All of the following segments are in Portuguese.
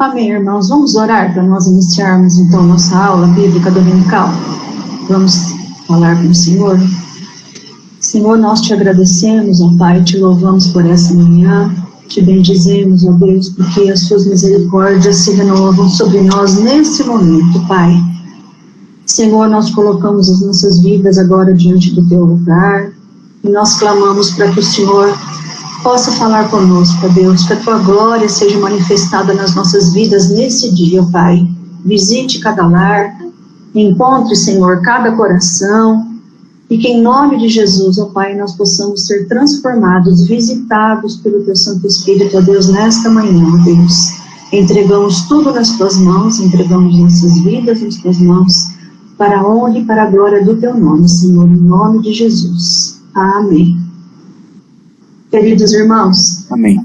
Amém, irmãos. Vamos orar para nós iniciarmos, então, nossa aula bíblica dominical. Vamos falar com o Senhor. Senhor, nós te agradecemos, ó Pai, te louvamos por essa manhã, te bendizemos, ó Deus, porque as suas misericórdias se renovam sobre nós nesse momento, Pai. Senhor, nós colocamos as nossas vidas agora diante do teu lugar e nós clamamos para que o Senhor possa falar conosco, ó Deus, que a tua glória seja manifestada nas nossas vidas nesse dia, Pai. Visite cada lar, encontre, Senhor, cada coração, e que em nome de Jesus, ó Pai, nós possamos ser transformados, visitados pelo teu Santo Espírito, ó Deus, nesta manhã, ó Deus. Entregamos tudo nas tuas mãos, entregamos nossas vidas nas tuas mãos, para a honra e para a glória do teu nome, Senhor, em nome de Jesus. Amém. Queridos irmãos, amém.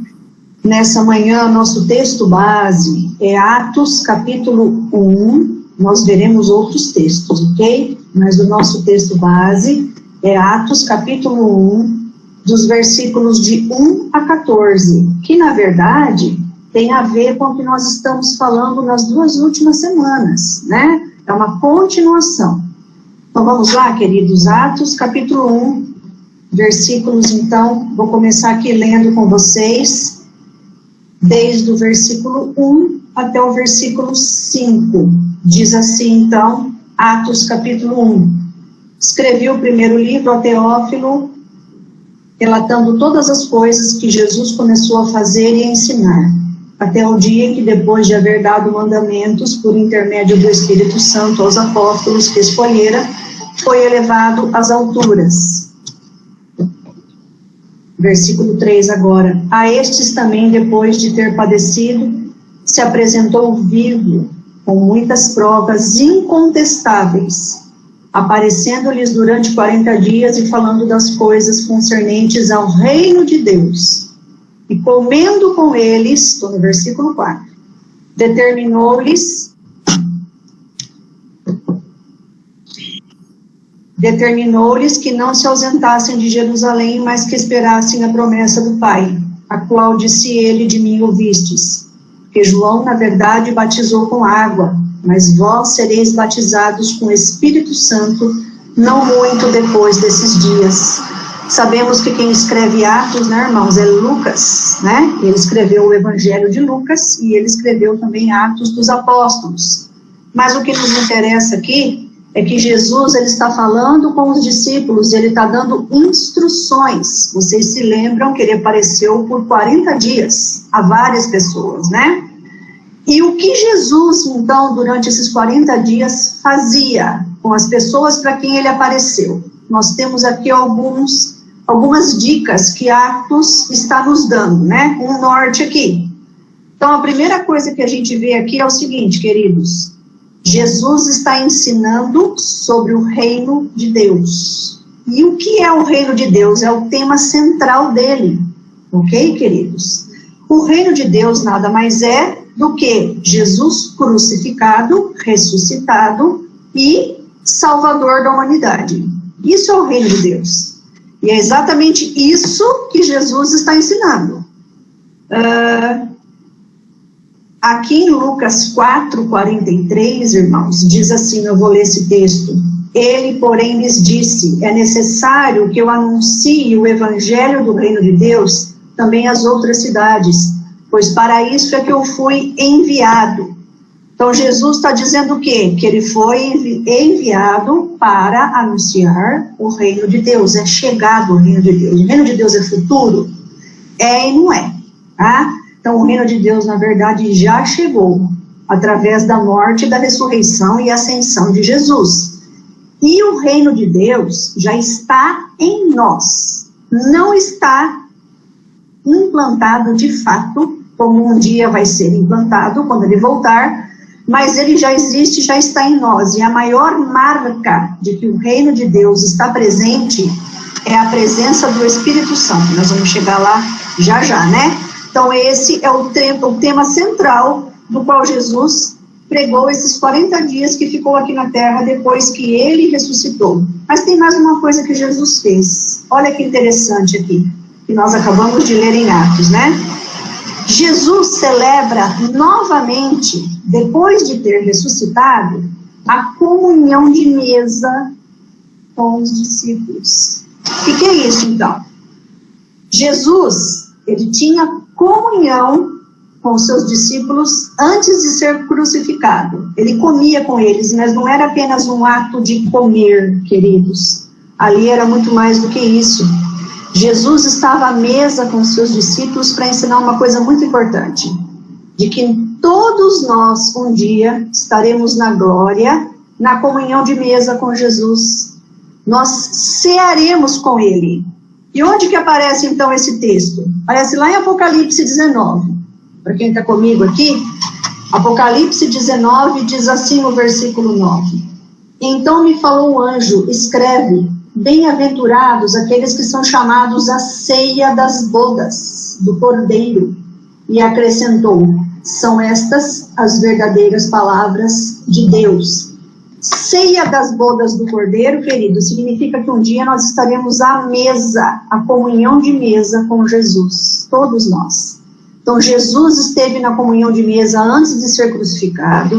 Nessa manhã, nosso texto base é Atos, capítulo 1. Nós veremos outros textos, ok? Mas o nosso texto base é Atos, capítulo 1, dos versículos de 1 a 14, que, na verdade, tem a ver com o que nós estamos falando nas 2 últimas semanas, né? É uma continuação. Então, vamos lá, queridos. Atos, capítulo 1, versículos, então, vou começar aqui lendo com vocês, desde o versículo 1 até o versículo 5. Diz assim, então, Atos, capítulo 1. Escrevi o primeiro livro a Teófilo, relatando todas as coisas que Jesus começou a fazer e a ensinar, até o dia em que, depois de haver dado mandamentos por intermédio do Espírito Santo aos apóstolos que escolhera, foi elevado às alturas. Versículo 3 agora. A estes também, depois de ter padecido, se apresentou vivo, com muitas provas incontestáveis, aparecendo-lhes durante 40 dias e falando das coisas concernentes ao reino de Deus. E comendo com eles, estou no versículo 4, determinou-lhes que não se ausentassem de Jerusalém, mas que esperassem a promessa do Pai, a qual disse ele: de mim ouvistes. Porque João, na verdade, batizou com água, mas vós sereis batizados com o Espírito Santo, não muito depois desses dias. Sabemos que quem escreve Atos, né, irmãos, é Lucas, né? Ele escreveu o Evangelho de Lucas e ele escreveu também Atos dos Apóstolos. Mas o que nos interessa aqui é que Jesus, ele está falando com os discípulos, ele está dando instruções. Vocês se lembram que ele apareceu por 40 dias a várias pessoas, né? E o que Jesus, então, durante esses 40 dias, fazia com as pessoas para quem ele apareceu? Nós temos aqui algumas dicas que Atos está nos dando, né? Um norte aqui. Então, a primeira coisa que a gente vê aqui é o seguinte, queridos. Jesus está ensinando sobre o reino de Deus. E o que é o reino de Deus? É o tema central dele. Ok, queridos? O reino de Deus nada mais é do que Jesus crucificado, ressuscitado e salvador da humanidade. Isso é o reino de Deus. E é exatamente isso que Jesus está ensinando. Aqui em Lucas 4:43, irmãos, diz assim, eu vou ler esse texto. Ele, porém, lhes disse, é necessário que eu anuncie o evangelho do reino de Deus também às outras cidades, pois para isso é que eu fui enviado. Então, Jesus está dizendo o quê? Que ele foi enviado para anunciar o reino de Deus, é chegado o reino de Deus. O reino de Deus é futuro? É e não é, tá? Então, o reino de Deus, na verdade, já chegou, através da morte, da ressurreição e ascensão de Jesus. E o reino de Deus já está em nós, não está implantado de fato, como um dia vai ser implantado quando ele voltar, mas ele já existe, já está em nós. E a maior marca de que o reino de Deus está presente é a presença do Espírito Santo. Nós vamos chegar lá já já, né? Então esse é o tema central do qual Jesus pregou esses 40 dias que ficou aqui na terra depois que ele ressuscitou. Mas tem mais uma coisa que Jesus fez. Olha que interessante aqui, que nós acabamos de ler em Atos, né? Jesus celebra novamente, depois de ter ressuscitado, a comunhão de mesa com os discípulos. O que é isso, então? Jesus, ele tinha comunhão com os seus discípulos antes de ser crucificado. Ele comia com eles, mas não era apenas um ato de comer, queridos. Ali era muito mais do que isso. Jesus estava à mesa com os seus discípulos para ensinar uma coisa muito importante, de que todos nós um dia estaremos na glória, na comunhão de mesa com Jesus. Nós cearemos com ele. E onde que aparece então esse texto? Aparece lá em Apocalipse 19. Para quem está comigo aqui, Apocalipse 19 diz assim no versículo 9. Então me falou o anjo, escreve: bem-aventurados aqueles que são chamados à ceia das bodas do Cordeiro. E acrescentou: são estas as verdadeiras palavras de Deus. Ceia das bodas do Cordeiro, querido, significa que um dia nós estaremos à mesa, a comunhão de mesa com Jesus, todos nós. Então Jesus esteve na comunhão de mesa antes de ser crucificado.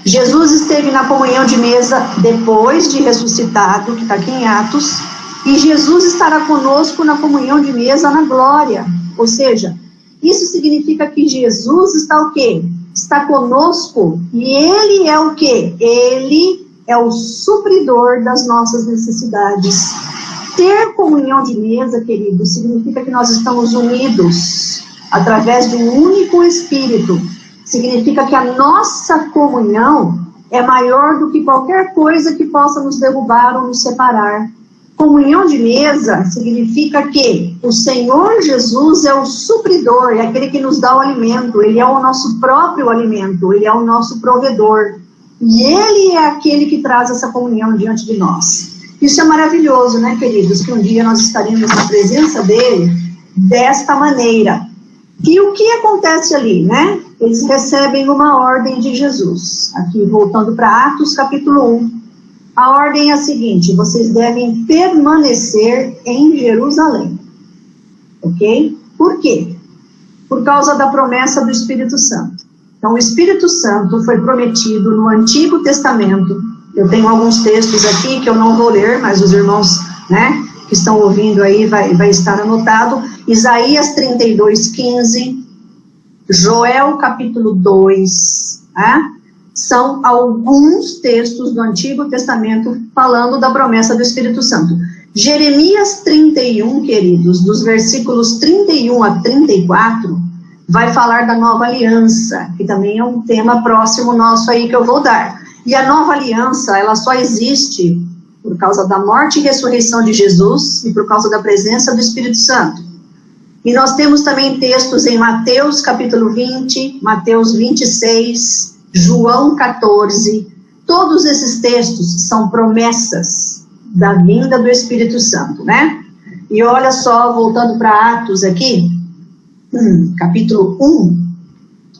Jesus esteve na comunhão de mesa depois de ressuscitado, que está aqui em Atos, e Jesus estará conosco na comunhão de mesa na glória. Ou seja, isso significa que Jesus está o quê? Está conosco, e Ele é o quê? Ele é o supridor das nossas necessidades. Ter comunhão de mesa, querido, significa que nós estamos unidos através de um único Espírito. Significa que a nossa comunhão é maior do que qualquer coisa que possa nos derrubar ou nos separar. Comunhão de mesa significa que o Senhor Jesus é o supridor, é aquele que nos dá o alimento, Ele é o nosso próprio alimento, Ele é o nosso provedor. E Ele é aquele que traz essa comunhão diante de nós. Isso é maravilhoso, né, queridos? Que um dia nós estaremos na presença dEle desta maneira. E o que acontece ali, né? Eles recebem uma ordem de Jesus. Aqui, voltando para Atos, capítulo 1. A ordem é a seguinte: vocês devem permanecer em Jerusalém. Ok? Por quê? Por causa da promessa do Espírito Santo. Então, o Espírito Santo foi prometido no Antigo Testamento. Eu tenho alguns textos aqui que eu não vou ler, mas os irmãos, né, que estão ouvindo aí vai estar anotado. Isaías 32:15, Joel capítulo 2, né? São alguns textos do Antigo Testamento falando da promessa do Espírito Santo. Jeremias 31, queridos, dos versículos 31 a 34, vai falar da nova aliança, que também é um tema próximo nosso aí que eu vou dar. E a nova aliança, ela só existe por causa da morte e ressurreição de Jesus e por causa da presença do Espírito Santo. E nós temos também textos em Mateus capítulo 20, Mateus 26, João 14, todos esses textos são promessas da vinda do Espírito Santo, né? E olha só, voltando para Atos aqui, capítulo 1,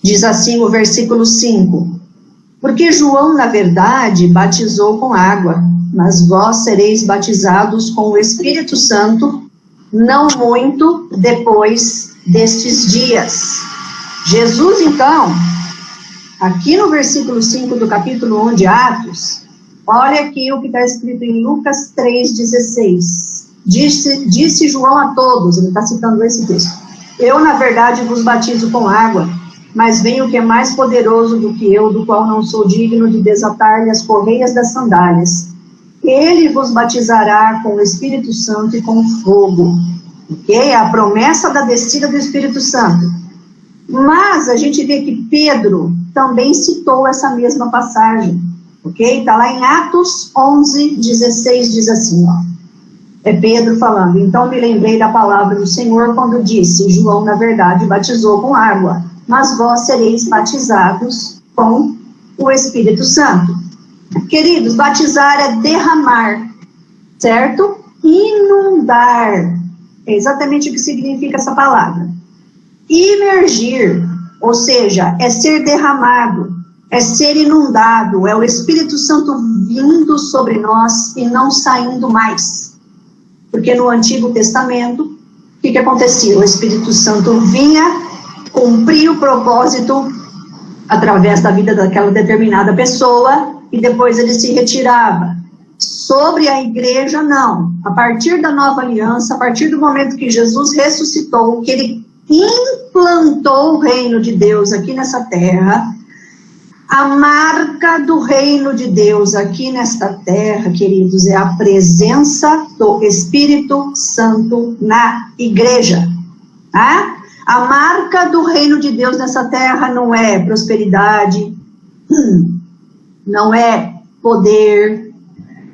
diz assim o versículo 5: porque João, na verdade, batizou com água, mas vós sereis batizados com o Espírito Santo, não muito depois destes dias. Jesus, então, aqui no versículo 5 do capítulo 1 de Atos, olha aqui o que está escrito em Lucas 3,16. Disse João a todos, ele está citando esse texto: eu, na verdade, vos batizo com água, mas vem o que é mais poderoso do que eu, do qual não sou digno de desatar-lhe as correias das sandálias. Ele vos batizará com o Espírito Santo e com fogo. Ok? É a promessa da descida do Espírito Santo. Mas a gente vê que Pedro também citou essa mesma passagem. Ok? Está lá em Atos 11:16, diz assim, ó. É Pedro falando: então me lembrei da palavra do Senhor quando disse: João, na verdade, batizou com água, mas vós sereis batizados com o Espírito Santo. Queridos, batizar é derramar, certo? Inundar, é exatamente o que significa essa palavra. Imergir, ou seja, é ser derramado, é ser inundado, é o Espírito Santo vindo sobre nós e não saindo mais. Porque no Antigo Testamento, o que acontecia? O Espírito Santo vinha, cumprir o propósito através da vida daquela determinada pessoa, e depois ele se retirava. Sobre a igreja, não. A partir da nova aliança, a partir do momento que Jesus ressuscitou, que ele implantou o reino de Deus aqui nessa terra, a marca do reino de Deus aqui nesta terra, queridos, é a presença do Espírito Santo na igreja. Tá? A marca do reino de Deus nessa terra não é prosperidade, não é poder,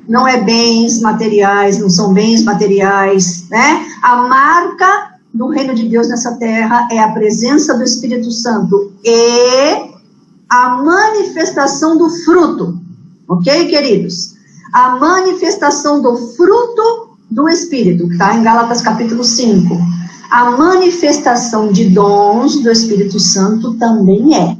não é bens materiais, não são bens materiais, né? A marca do reino de Deus nessa terra é a presença do Espírito Santo e a manifestação do fruto, ok, queridos? A manifestação do fruto do Espírito, que está em Gálatas capítulo 5. A manifestação de dons do Espírito Santo também é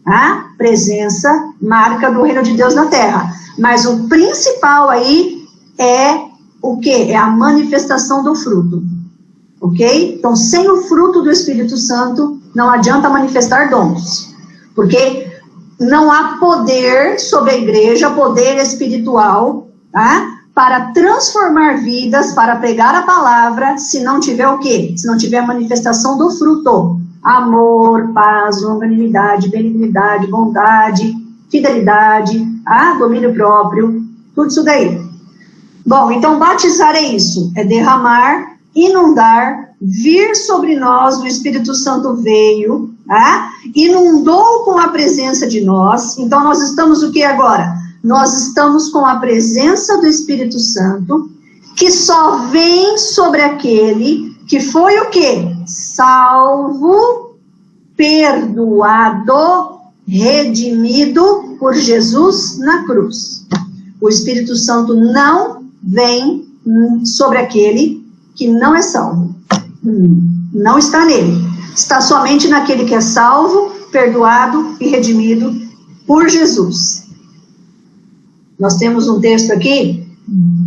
a presença, marca do reino de Deus na terra. Mas o principal aí é o quê? É a manifestação do fruto, ok? Então, sem o fruto do Espírito Santo, não adianta manifestar dons. Porque não há poder sobre a igreja, poder espiritual, tá? Para transformar vidas, para pregar a palavra, se não tiver o quê? Se não tiver a manifestação do fruto. Amor, paz, longanimidade, benignidade, bondade, fidelidade, domínio próprio, tudo isso daí. Bom, então batizar é isso, é derramar, inundar, vir sobre nós, o Espírito Santo veio, inundou com a presença de nós. Então nós estamos o que agora? Nós estamos com a presença do Espírito Santo, que só vem sobre aquele que foi o quê? Salvo, perdoado, redimido por Jesus na cruz. O Espírito Santo não vem sobre aquele que não é salvo. Não está nele. Está somente naquele que é salvo, perdoado e redimido por Jesus. Nós temos um texto aqui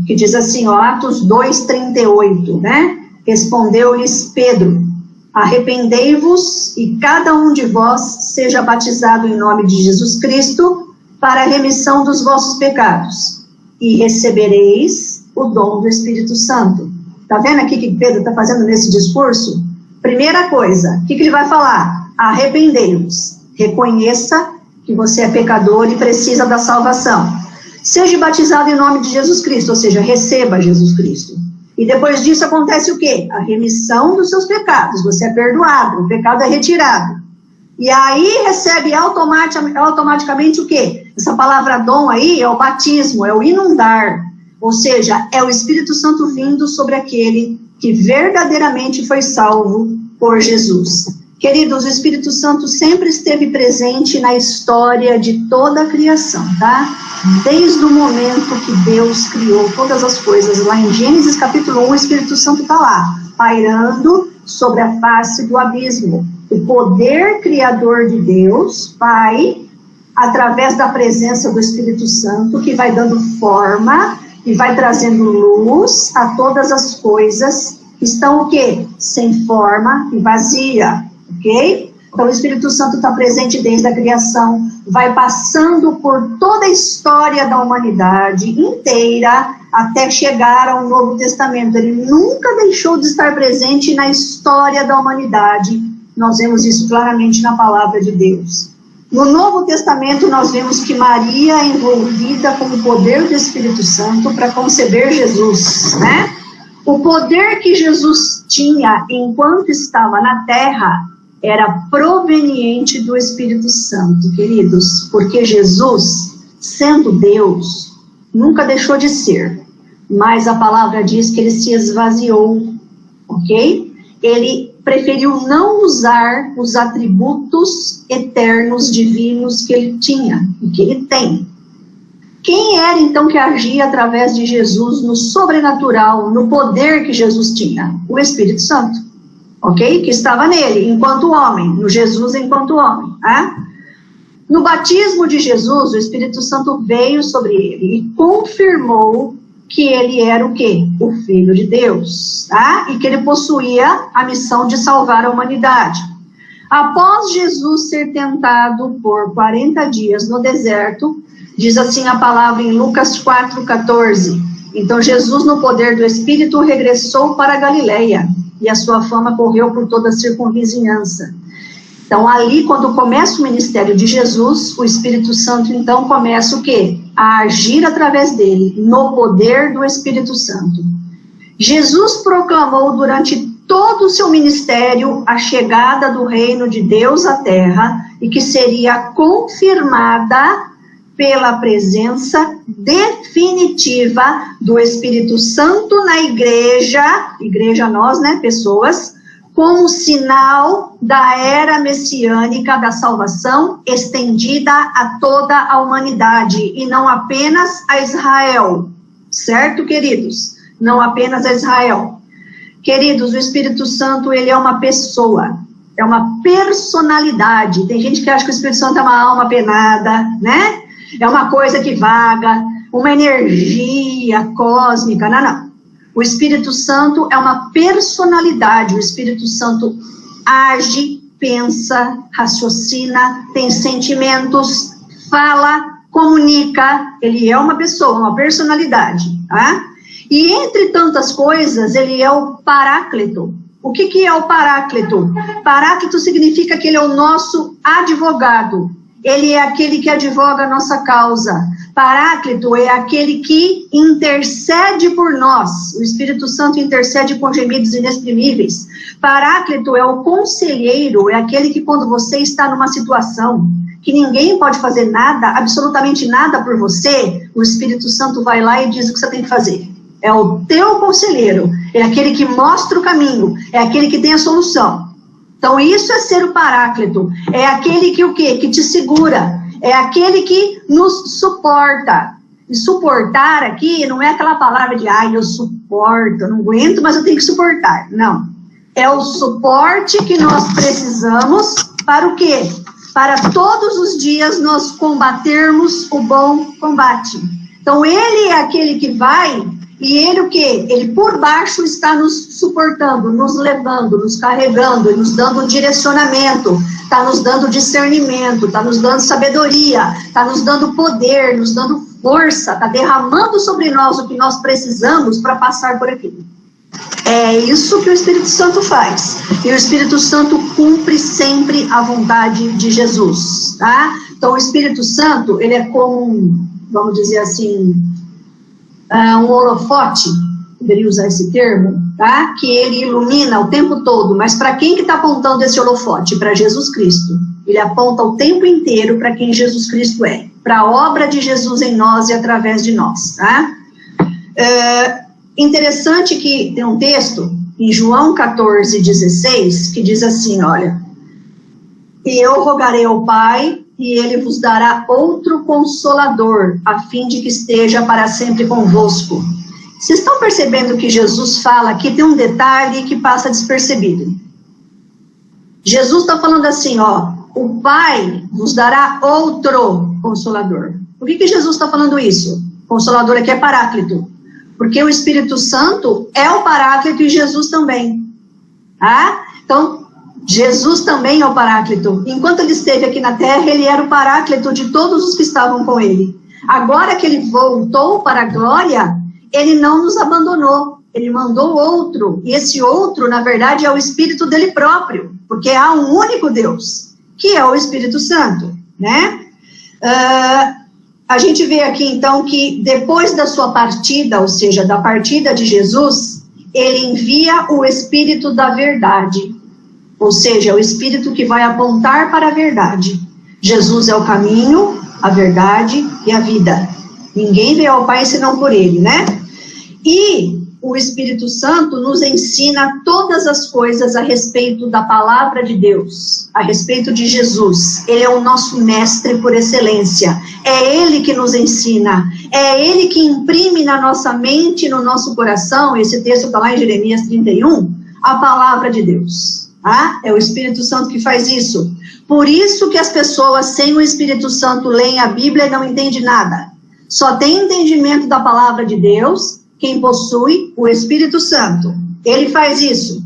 que diz assim, ó, Atos 2:38, né? Respondeu-lhes Pedro: arrependei-vos e cada um de vós seja batizado em nome de Jesus Cristo para a remissão dos vossos pecados e recebereis o dom do Espírito Santo. Tá vendo aqui que Pedro está fazendo nesse discurso? Primeira coisa, o que ele vai falar? Arrependei-vos. Reconheça que você é pecador e precisa da salvação. Seja batizado em nome de Jesus Cristo, ou seja, receba Jesus Cristo. E depois disso acontece o quê? A remissão dos seus pecados. Você é perdoado, o pecado é retirado. E aí recebe automaticamente o quê? Essa palavra dom aí é o batismo, é o inundar. Ou seja, é o Espírito Santo vindo sobre aquele que verdadeiramente foi salvo por Jesus. Queridos, o Espírito Santo sempre esteve presente na história de toda a criação, tá? Desde o momento que Deus criou todas as coisas, lá em Gênesis capítulo 1, o Espírito Santo está lá, pairando sobre a face do abismo. O poder criador de Deus, Pai, através da presença do Espírito Santo, que vai dando forma e vai trazendo luz a todas as coisas que estão o quê? Sem forma e vazia. Ok? Então o Espírito Santo está presente desde a criação, vai passando por toda a história da humanidade inteira até chegar ao Novo Testamento. Ele nunca deixou de estar presente na história da humanidade. Nós vemos isso claramente na palavra de Deus. No Novo Testamento nós vemos que Maria é envolvida com o poder do Espírito Santo para conceber Jesus, né? O poder que Jesus tinha enquanto estava na terra era proveniente do Espírito Santo, queridos, porque Jesus, sendo Deus, nunca deixou de ser, mas a palavra diz que ele se esvaziou, ok? Ele preferiu não usar os atributos eternos, divinos que ele tinha e que ele tem. Quem era então que agia através de Jesus no sobrenatural, no poder que Jesus tinha? O Espírito Santo. Ok? Que estava nele, enquanto homem, no Jesus enquanto homem. No batismo de Jesus, o Espírito Santo veio sobre ele e confirmou que ele era o quê? O Filho de Deus, e que ele possuía a missão de salvar a humanidade. Após Jesus ser tentado por 40 dias no deserto, diz assim a palavra em Lucas 4,14. Então Jesus, no poder do Espírito, regressou para a Galileia, e a sua fama correu por toda a circunvizinhança. Então ali, quando começa o ministério de Jesus, o Espírito Santo então começa o quê? A agir através dele, no poder do Espírito Santo. Jesus proclamou durante todo o seu ministério a chegada do reino de Deus à terra e que seria confirmada pela presença definitiva do Espírito Santo na igreja nós, né, pessoas, como sinal da era messiânica da salvação estendida a toda a humanidade e não apenas a Israel, certo, queridos? Não apenas a Israel. Queridos, o Espírito Santo, ele é uma pessoa, é uma personalidade. Tem gente que acha que o Espírito Santo é uma alma penada, né? É uma coisa que vaga, uma energia cósmica. Não, não. O Espírito Santo é uma personalidade. O Espírito Santo age, pensa, raciocina, tem sentimentos, fala, comunica. Ele é uma pessoa, uma personalidade, tá? E entre tantas coisas, ele é o Paráclito. O que é o Paráclito? Paráclito significa que ele é o nosso advogado. Ele é aquele que advoga a nossa causa. Paráclito é aquele que intercede por nós. O Espírito Santo intercede com gemidos inexprimíveis. Paráclito é o conselheiro, é aquele que quando você está numa situação que ninguém pode fazer nada, absolutamente nada por você, o Espírito Santo vai lá e diz o que você tem que fazer. É o teu conselheiro, é aquele que mostra o caminho, é aquele que tem a solução. Então isso é ser o Paráclito, é aquele que o quê? Que te segura, é aquele que nos suporta. E suportar aqui não é aquela palavra de, eu suporto, eu não aguento, mas eu tenho que suportar. Não, é o suporte que nós precisamos para o quê? Para todos os dias nós combatermos o bom combate. Então ele é aquele que vai... E ele o quê? Ele por baixo está nos suportando, nos levando, nos carregando, nos dando direcionamento, está nos dando discernimento, está nos dando sabedoria, está nos dando poder, nos dando força, está derramando sobre nós o que nós precisamos para passar por aquilo. É isso que o Espírito Santo faz. E o Espírito Santo cumpre sempre a vontade de Jesus, tá? Então o Espírito Santo, ele é como, vamos dizer assim... um holofote, poderia usar esse termo, tá? Que ele ilumina o tempo todo, mas para quem que está apontando esse holofote? Para Jesus Cristo. Ele aponta o tempo inteiro para quem Jesus Cristo é, para a obra de Jesus em nós e através de nós, tá? Interessante que tem um texto em João 14:16 que diz assim, olha, e eu rogarei ao Pai e ele vos dará outro consolador, a fim de que esteja para sempre convosco. Vocês estão percebendo que Jesus fala aqui, tem um detalhe que passa despercebido. Jesus está falando assim, ó, o Pai vos dará outro consolador. Por que Jesus está falando isso? Consolador aqui é Paráclito. Porque o Espírito Santo é o Paráclito e Jesus também. Tá? Então, Jesus também é o Paráclito. Enquanto ele esteve aqui na terra, ele era o Paráclito de todos os que estavam com ele. Agora que ele voltou para a glória, ele não nos abandonou. Ele mandou outro. E esse outro, na verdade, é o Espírito dele próprio. Porque há um único Deus, que é o Espírito Santo, né? A gente vê aqui, então, que depois da sua partida, ou seja, da partida de Jesus, ele envia o Espírito da verdade. Ou seja, o Espírito que vai apontar para a verdade. Jesus é o caminho, a verdade e a vida. Ninguém veio ao Pai senão por ele, né? E o Espírito Santo nos ensina todas as coisas a respeito da palavra de Deus, a respeito de Jesus. Ele é o nosso mestre por excelência. É ele que nos ensina. É ele que imprime na nossa mente, no nosso coração, esse texto está lá em Jeremias 31, a palavra de Deus. É o Espírito Santo que faz isso. Por isso que as pessoas sem o Espírito Santo leem a Bíblia e não entendem nada. Só tem entendimento da palavra de Deus quem possui o Espírito Santo. Ele faz isso.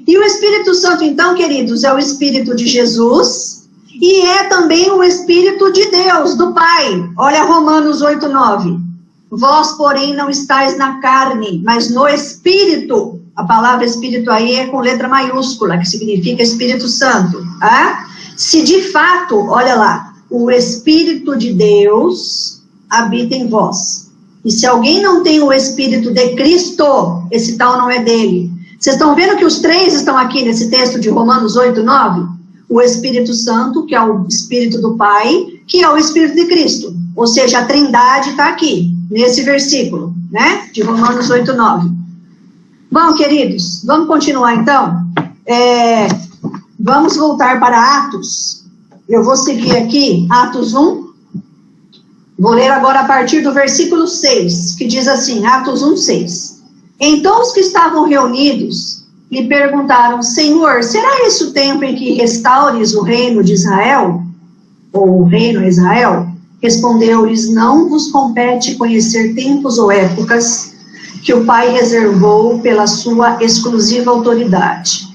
E o Espírito Santo, então, queridos, é o Espírito de Jesus e é também o Espírito de Deus, do Pai. Olha Romanos 8:9. Vós, porém, não estáis na carne, mas no Espírito. A palavra Espírito aí é com letra maiúscula, que significa Espírito Santo. Tá? Se de fato, olha lá, o Espírito de Deus habita em vós. E se alguém não tem o Espírito de Cristo, esse tal não é dele. Vocês estão vendo que os três estão aqui nesse texto de Romanos 8:9? O Espírito Santo, que é o Espírito do Pai, que é o Espírito de Cristo. Ou seja, a Trindade está aqui, nesse versículo, né? De Romanos 8:9. Bom, queridos, vamos continuar então? Vamos voltar para Atos. Eu vou seguir aqui, Atos 1. Vou ler agora a partir do versículo 6, que diz assim, Atos 1:6. Então os que estavam reunidos lhe perguntaram, Senhor, será esse o tempo em que restaures o reino de Israel? Ou o reino de Israel? Respondeu-lhes, não vos compete conhecer tempos ou épocas que o Pai reservou pela sua exclusiva autoridade.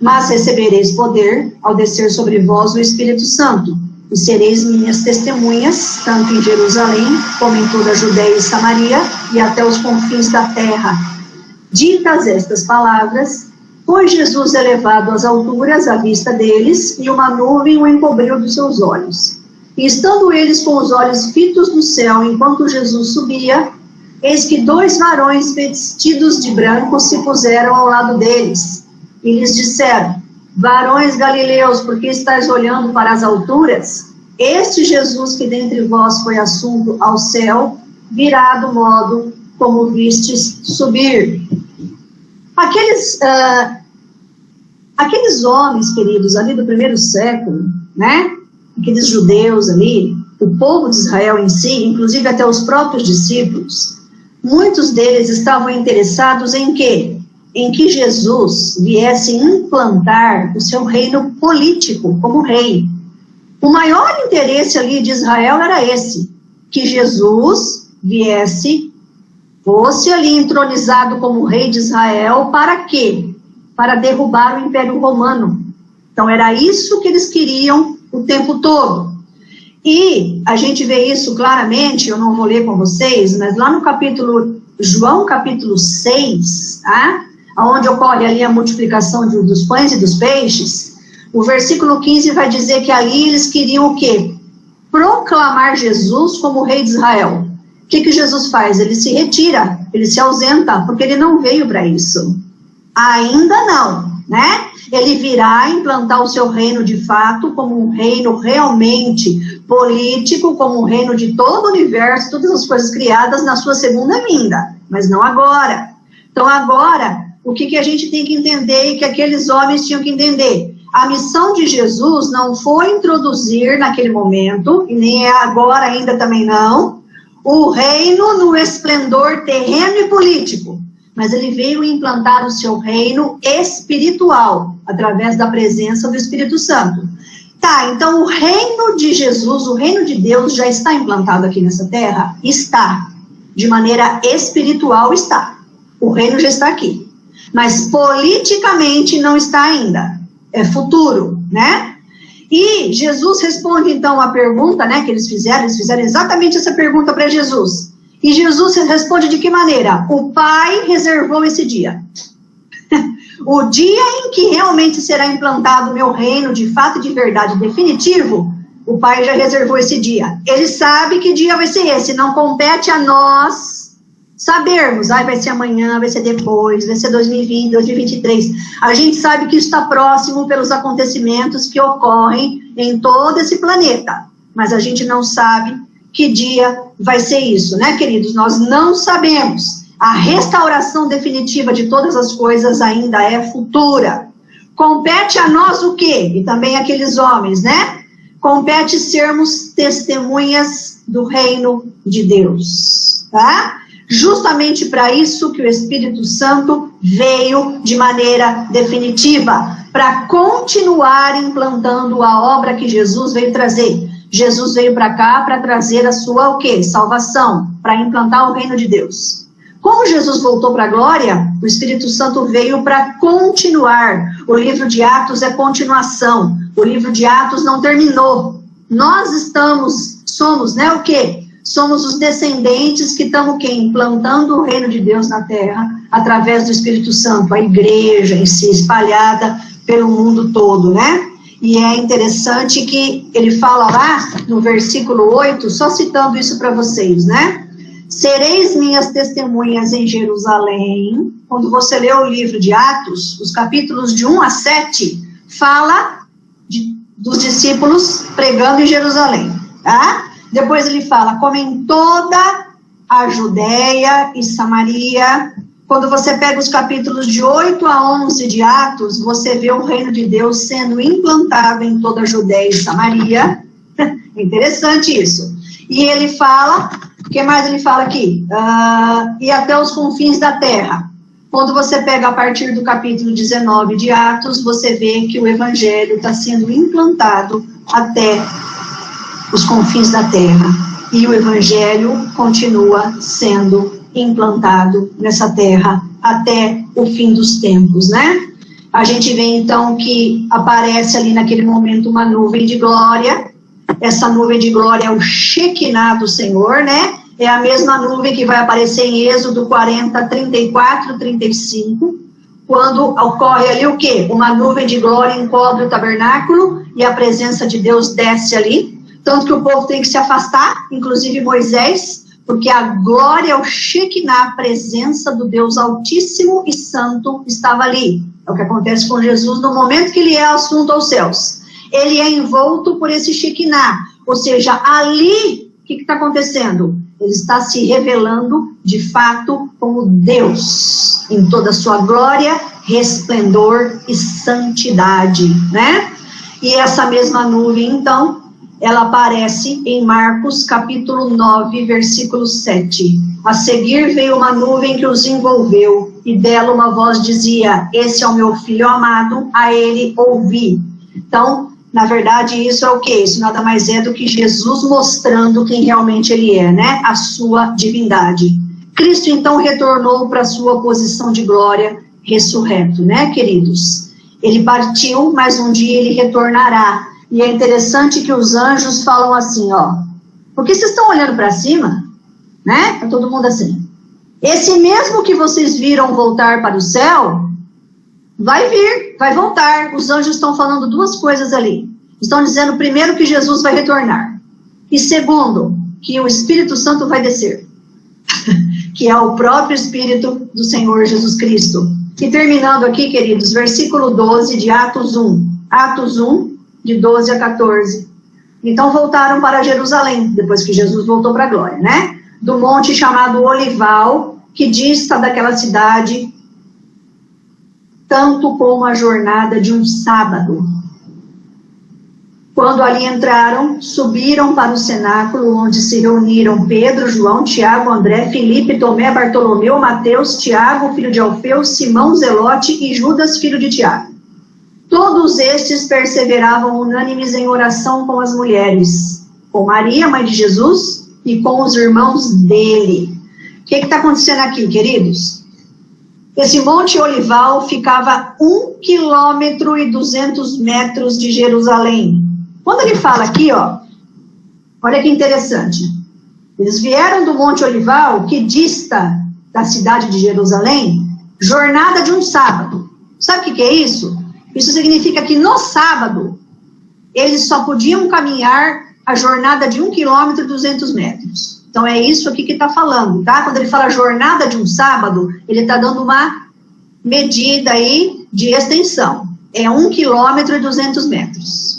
Mas recebereis poder ao descer sobre vós o Espírito Santo, e sereis minhas testemunhas, tanto em Jerusalém, como em toda a Judeia e Samaria, e até os confins da terra. Ditas estas palavras, foi Jesus elevado às alturas à vista deles, e uma nuvem o encobriu dos seus olhos. E estando eles com os olhos fitos no céu, enquanto Jesus subia, eis que 2 varões vestidos de branco se puseram ao lado deles, e lhes disseram, varões galileus, por que estáis olhando para as alturas? Este Jesus que dentre vós foi assunto ao céu, virá do modo como vistes subir. Aqueles homens, queridos, ali do primeiro século, né? Aqueles judeus ali, o povo de Israel em si, inclusive até os próprios discípulos, muitos deles estavam interessados em quê? Em que Jesus viesse implantar o seu reino político como rei. O maior interesse ali de Israel era esse, que Jesus fosse ali entronizado como rei de Israel, para quê? Para derrubar o Império Romano. Então era isso que eles queriam o tempo todo. E a gente vê isso claramente, eu não vou ler com vocês, mas lá no João capítulo 6, tá? Onde ocorre ali a multiplicação dos pães e dos peixes, o versículo 15 vai dizer que ali eles queriam o quê? Proclamar Jesus como rei de Israel. O que Jesus faz? Ele se retira, ele se ausenta, porque ele não veio para isso. Ainda não, né? Ele virá implantar o seu reino de fato como um reino realmente político, como um reino de todo o universo, todas as coisas criadas na sua segunda vinda, mas não agora. Então agora, o que a gente tem que entender e que aqueles homens tinham que entender? A missão de Jesus não foi introduzir naquele momento, e nem é agora ainda também não, o reino no esplendor terreno e político, mas ele veio implantar o seu reino espiritual, através da presença do Espírito Santo. Tá, então o reino de Jesus, o reino de Deus já está implantado aqui nessa terra? Está. De maneira espiritual está. O reino já está aqui. Mas politicamente não está ainda. É futuro, né? E Jesus responde então a pergunta, né, que eles fizeram exatamente essa pergunta para Jesus. E Jesus responde de que maneira? O Pai reservou esse dia. O dia em que realmente será implantado o meu reino, de fato e de verdade definitivo, o Pai já reservou esse dia. Ele sabe que dia vai ser esse, não compete a nós sabermos, vai ser amanhã, vai ser depois, vai ser 2020, 2023. A gente sabe que isso está próximo pelos acontecimentos que ocorrem em todo esse planeta, mas a gente não sabe que dia vai ser isso, né, queridos? Nós não sabemos. A restauração definitiva de todas as coisas ainda é futura. Compete a nós o quê? E também aqueles homens, né? Compete sermos testemunhas do reino de Deus, tá? Justamente para isso que o Espírito Santo veio de maneira definitiva, para continuar implantando a obra que Jesus veio trazer. Jesus veio para cá para trazer a sua o quê? Salvação, para implantar o reino de Deus. Como Jesus voltou para a glória, o Espírito Santo veio para continuar. O livro de Atos é continuação. O livro de Atos não terminou. Nós somos, né, o quê? Somos os descendentes que estamos o quê? Implantando o reino de Deus na terra, através do Espírito Santo, a igreja em si, espalhada pelo mundo todo, né? E é interessante que ele fala lá, no versículo 8, só citando isso para vocês, né? Sereis minhas testemunhas em Jerusalém. Quando você lê o livro de Atos, os capítulos de 1 a 7, fala dos discípulos pregando em Jerusalém, tá? Depois ele fala, como em toda a Judéia e Samaria. Quando você pega os capítulos de 8 a 11 de Atos, você vê o reino de Deus sendo implantado em toda a Judéia e Samaria. Interessante isso. E ele fala, o que mais ele fala aqui? E até os confins da terra. Quando você pega a partir do capítulo 19 de Atos, você vê que o evangelho está sendo implantado até os confins da terra. E o evangelho continua sendo implantado nessa terra até o fim dos tempos, né? A gente vê então que aparece ali naquele momento uma nuvem de glória. Essa nuvem de glória é o Shekinah do Senhor, né? É a mesma nuvem que vai aparecer em Êxodo 40, 34, 35, quando ocorre ali o quê? Uma nuvem de glória encobre o tabernáculo e a presença de Deus desce ali, tanto que o povo tem que se afastar, inclusive Moisés, porque a glória, o Shekinah, a presença do Deus Altíssimo e Santo estava ali. É o que acontece com Jesus no momento que ele é assunto aos céus. Ele é envolto por esse Shekinah, ou seja, ali, o que está acontecendo? Ele está se revelando, de fato, como Deus, em toda a sua glória, resplendor e santidade, né? E essa mesma nuvem, então, ela aparece em Marcos, capítulo 9, versículo 7. A seguir veio uma nuvem que os envolveu, e dela uma voz dizia, esse é o meu filho amado, a ele ouvi. Então, na verdade, isso é o quê? Isso nada mais é do que Jesus mostrando quem realmente ele é, né? A sua divindade. Cristo, então, retornou para a sua posição de glória, ressurreto, né, queridos? Ele partiu, mas um dia ele retornará. E é interessante que os anjos falam assim, ó. Porque vocês estão olhando para cima, né? Tá todo mundo assim. Esse mesmo que vocês viram voltar para o céu, vai vir, vai voltar. Os anjos estão falando duas coisas ali. Estão dizendo, primeiro, que Jesus vai retornar. E segundo, que o Espírito Santo vai descer. Que é o próprio Espírito do Senhor Jesus Cristo. E terminando aqui, queridos, versículo 12 de Atos 1. Atos 1, de 12 a 14. Então voltaram para Jerusalém, depois que Jesus voltou para a glória, né? Do monte chamado Olival, que dista daquela cidade tanto como a jornada de um sábado. Quando ali entraram, subiram para o cenáculo, onde se reuniram Pedro, João, Tiago, André, Filipe, Tomé, Bartolomeu, Mateus, Tiago, filho de Alfeu, Simão, Zelote e Judas, filho de Tiago. Todos estes perseveravam unânimes em oração com as mulheres, com Maria, mãe de Jesus, e com os irmãos dele. O que está acontecendo aqui, queridos? Esse Monte Olival ficava 1,2 km de Jerusalém. Quando ele fala aqui, ó, olha que interessante. Eles vieram do Monte Olival, que dista da cidade de Jerusalém, jornada de um sábado. Sabe o que é isso? Isso significa que no sábado, eles só podiam caminhar a jornada de 1,2 km. Então é isso aqui que está falando, tá? Quando ele fala jornada de um sábado, ele está dando uma medida aí de extensão. É 1,2 km.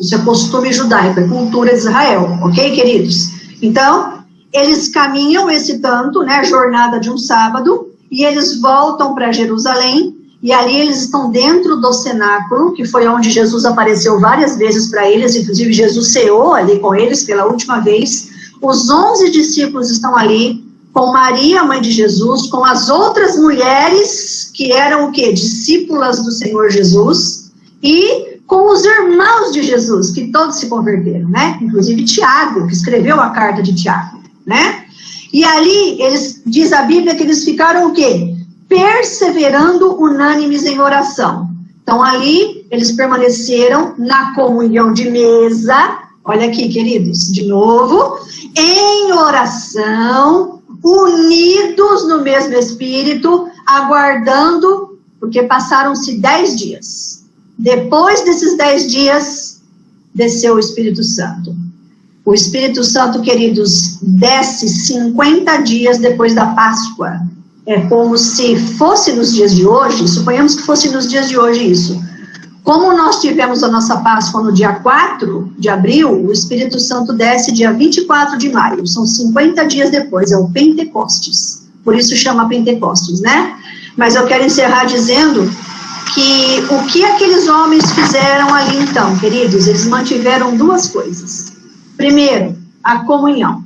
Isso é costume judaico, é cultura de Israel, ok, queridos? Então, eles caminham esse tanto, né, jornada de um sábado, e eles voltam para Jerusalém, e ali eles estão dentro do cenáculo, que foi onde Jesus apareceu várias vezes para eles, inclusive Jesus ceou ali com eles pela última vez. Os 11 discípulos estão ali, com Maria, mãe de Jesus, com as outras mulheres, que eram o quê? Discípulas do Senhor Jesus, e com os irmãos de Jesus, que todos se converteram, né? Inclusive Tiago, que escreveu a carta de Tiago, né? E ali, diz a Bíblia que eles ficaram o quê? Perseverando unânimes em oração. Então, ali, eles permaneceram na comunhão de mesa. Olha aqui, queridos, de novo. Em oração, unidos no mesmo Espírito, aguardando, porque passaram-se 10 dias. Depois desses 10 dias, desceu o Espírito Santo. O Espírito Santo, queridos, desce 50 dias depois da Páscoa. É como se fosse nos dias de hoje, suponhamos que fosse nos dias de hoje isso. Como nós tivemos a nossa Páscoa no dia 4 de abril, o Espírito Santo desce dia 24 de maio. São 50 dias depois, é o Pentecostes. Por isso chama Pentecostes, né? Mas eu quero encerrar dizendo que o que aqueles homens fizeram ali então, queridos, eles mantiveram duas coisas. Primeiro, a comunhão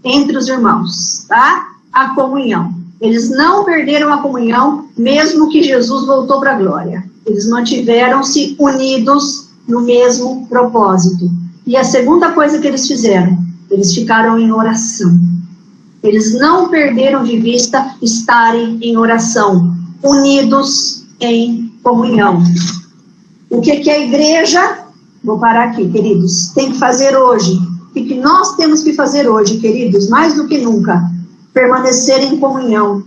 entre os irmãos, tá? A comunhão. Eles não perderam a comunhão, mesmo que Jesus voltou para a glória. Eles mantiveram-se unidos no mesmo propósito. E a segunda coisa que eles fizeram, eles ficaram em oração. Eles não perderam de vista estarem em oração, unidos em comunhão. O que a igreja, vou parar aqui, queridos, tem que fazer hoje? O que nós temos que fazer hoje, queridos, mais do que nunca? Permanecer em comunhão,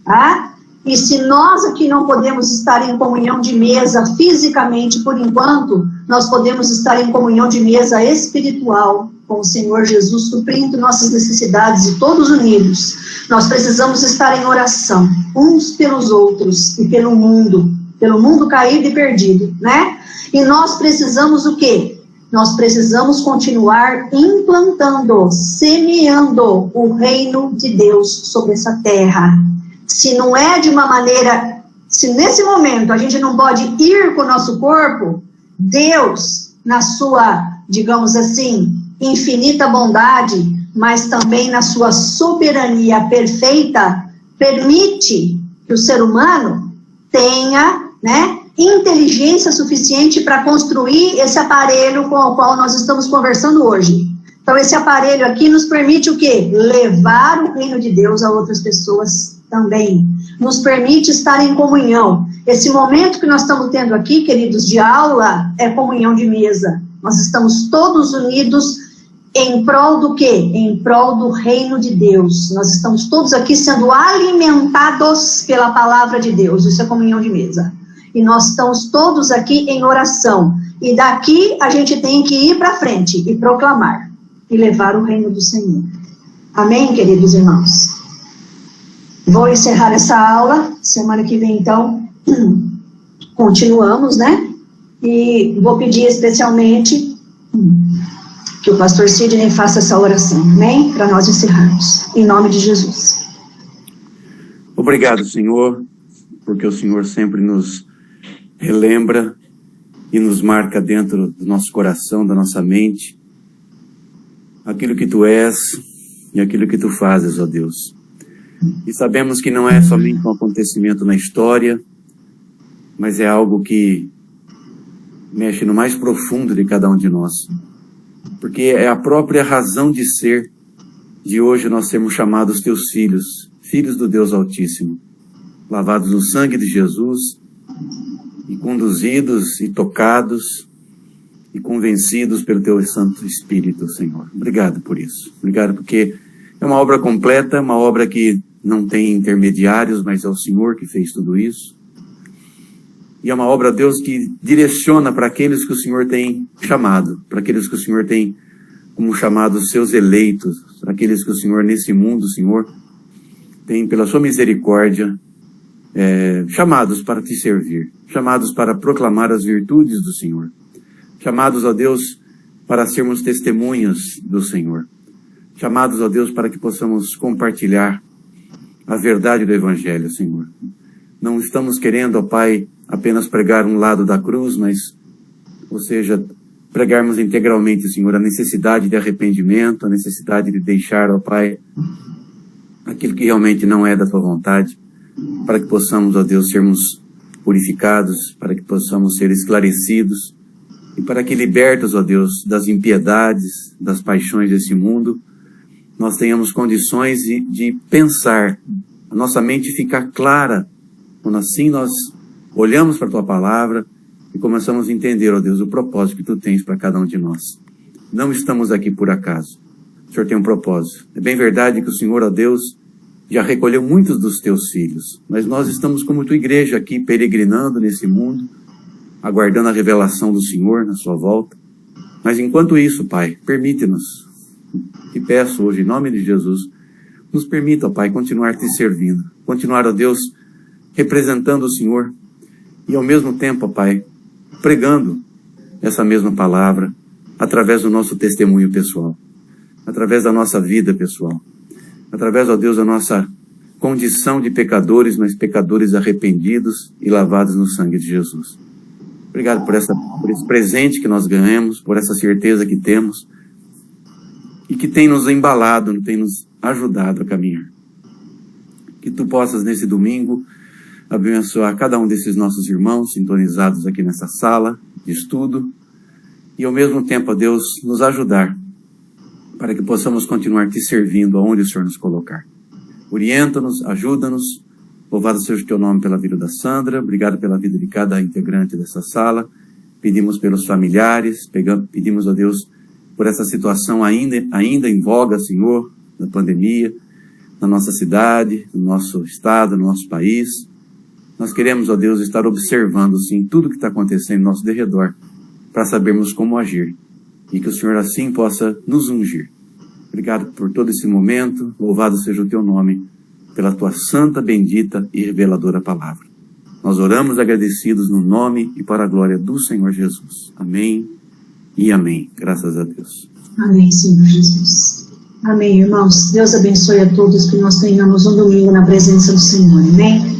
tá? E se nós aqui não podemos estar em comunhão de mesa fisicamente por enquanto, nós podemos estar em comunhão de mesa espiritual com o Senhor Jesus, suprindo nossas necessidades e todos unidos. Nós precisamos estar em oração, uns pelos outros e pelo mundo caído e perdido, né? E nós precisamos o quê? Nós precisamos continuar implantando, semeando o reino de Deus sobre essa terra. Se não é de uma maneira, se nesse momento a gente não pode ir com o nosso corpo, Deus, na sua, digamos assim, infinita bondade, mas também na sua soberania perfeita, permite que o ser humano tenha, né, inteligência suficiente para construir esse aparelho com o qual nós estamos conversando hoje. Então, esse aparelho aqui nos permite o quê? Levar o reino de Deus a outras pessoas também. Nos permite estar em comunhão. Esse momento que nós estamos tendo aqui, queridos, de aula, é comunhão de mesa. Nós estamos todos unidos em prol do quê? Em prol do reino de Deus. Nós estamos todos aqui sendo alimentados pela palavra de Deus. Isso é comunhão de mesa. E nós estamos todos aqui em oração. E daqui a gente tem que ir para frente e proclamar. E levar o reino do Senhor. Amém, queridos irmãos? Vou encerrar essa aula. Semana que vem, então, continuamos, né? E vou pedir especialmente que o pastor Sidney faça essa oração, amém? Para nós encerrarmos. Em nome de Jesus. Obrigado, Senhor, porque o Senhor sempre nos relembra e nos marca dentro do nosso coração, da nossa mente, aquilo que Tu és e aquilo que Tu fazes, ó Deus. E sabemos que não é somente um acontecimento na história, mas é algo que mexe no mais profundo de cada um de nós. Porque é a própria razão de ser de hoje nós sermos chamados Teus filhos, filhos do Deus Altíssimo, lavados no sangue de Jesus, e conduzidos e tocados e convencidos pelo Teu Santo Espírito, Senhor. Obrigado por isso. Obrigado porque é uma obra completa, uma obra que não tem intermediários, mas é o Senhor que fez tudo isso. E é uma obra, Deus, que direciona para aqueles que o Senhor tem chamado, para aqueles que o Senhor tem como chamados seus eleitos, para aqueles que o Senhor, nesse mundo, Senhor, tem, pela sua misericórdia, chamados para Te servir, chamados para proclamar as virtudes do Senhor, chamados, ó Deus, para sermos testemunhas do Senhor, chamados, ó Deus, para que possamos compartilhar a verdade do Evangelho, Senhor. Não estamos querendo, ó Pai, apenas pregar um lado da cruz, mas, ou seja, pregarmos integralmente, Senhor, a necessidade de arrependimento, a necessidade de deixar, ó Pai, aquilo que realmente não é da Tua vontade, para que possamos, ó Deus, sermos purificados, para que possamos ser esclarecidos, e para que libertos, ó Deus, das impiedades, das paixões desse mundo, nós tenhamos condições de pensar, a nossa mente ficar clara, quando assim nós olhamos para a Tua Palavra e começamos a entender, ó Deus, o propósito que Tu tens para cada um de nós. Não estamos aqui por acaso. O Senhor tem um propósito. É bem verdade que o Senhor, ó Deus, já recolheu muitos dos Teus filhos, mas nós estamos como Tua igreja aqui, peregrinando nesse mundo, aguardando a revelação do Senhor na Sua volta. Mas enquanto isso, Pai, permite-nos, te peço hoje, em nome de Jesus, nos permita, ó Pai, continuar te servindo, continuar, ó Deus, representando o Senhor e ao mesmo tempo, ó Pai, pregando essa mesma palavra através do nosso testemunho pessoal, através da nossa vida pessoal, através, ó Deus, da nossa condição de pecadores, mas pecadores arrependidos e lavados no sangue de Jesus. Obrigado por esse presente que nós ganhamos, por essa certeza que temos e que tem nos embalado, tem nos ajudado a caminhar. Que Tu possas, nesse domingo, abençoar cada um desses nossos irmãos sintonizados aqui nessa sala de estudo e, ao mesmo tempo, ó Deus, nos ajudar para que possamos continuar Te servindo aonde o Senhor nos colocar. Orienta-nos, ajuda-nos. Louvado seja o Teu nome pela vida da Sandra. Obrigado pela vida de cada integrante dessa sala. Pedimos pelos familiares, pedimos a Deus por essa situação ainda em voga, Senhor, da pandemia, na nossa cidade, no nosso estado, no nosso país. Nós queremos, ó Deus, estar observando, sim, tudo que está acontecendo ao nosso derredor, para sabermos como agir, e que o Senhor assim possa nos ungir. Obrigado por todo esse momento. Louvado seja o Teu nome, pela Tua santa, bendita e reveladora palavra. Nós oramos agradecidos no nome e para a glória do Senhor Jesus. Amém e amém. Graças a Deus. Amém, Senhor Jesus. Amém, irmãos. Deus abençoe a todos, que nós tenhamos um domingo na presença do Senhor. Amém.